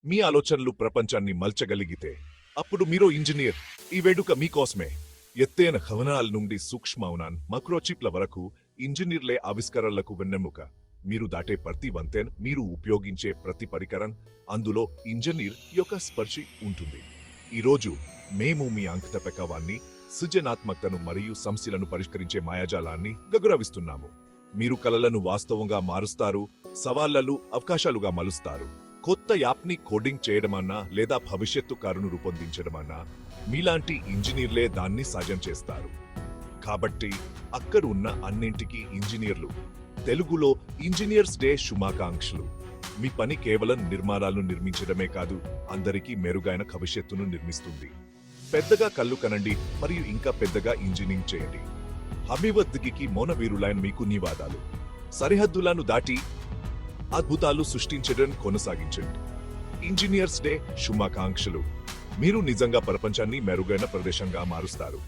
మీ ఆలోచనలు ప్రపంచాన్ని మల్చగలిగితే అప్పుడు మీరు ఇంజనీర్. ఈ వేడుక మీకోసమే. ఎత్తైన భవనాల నుండి సూక్ష్మౌనాన్ మైక్రోచిప్ల వరకు ఇంజనీర్లే ఆవిష్కరణలకు వెన్నెముక. మీరు దాటే ప్రతి వంతెన, మీరు ఉపయోగించే ప్రతి పరికరం, అందులో ఇంజనీర్ యొక్క స్పర్శి ఉంటుంది. ఈరోజు మేము మీ అంకితపెకవాన్ని, సృజనాత్మకతను మరియు సమస్యలను పరిష్కరించే మాయాజాలాన్ని గగురవిస్తున్నాము. మీరు కలలను వాస్తవంగా మారుస్తారు, సవాళ్లను అవకాశాలుగా మలుస్తారు. కొత్త యాప్ని కోడింగ్ చేయడమన్నా లేదా భవిష్యత్తు కారును రూపొందించడమన్నా మీలాంటి ఇంజనీర్లే దాన్ని సాధ్యం చేస్తారు. కాబట్టి అక్కడ ఉన్న అన్నింటికీ ఇంజనీర్లు తెలుగులో ఇంజనీర్స్ డే శుభాకాంక్షలు. మీ పని కేవలం నిర్మాణాలను నిర్మించడమే కాదు, అందరికీ మెరుగైన భవిష్యత్తును నిర్మిస్తుంది. పెద్దగా కళ్ళు కనండి మరియు ఇంకా పెద్దగా ఇంజనీరింగ్ చేయండి. అభివృద్ధికి మౌనవీరులైన మీకు నివాదాలు. సరిహద్దులను దాటి అద్భుతాలు సృష్టించడం కొనసాగించండి. ఇంజనీర్స్ డే శుభాకాంక్షలు. మీరు నిజంగా ప్రపంచాన్ని మెరుగైన ప్రదేశంగా మారుస్తారు.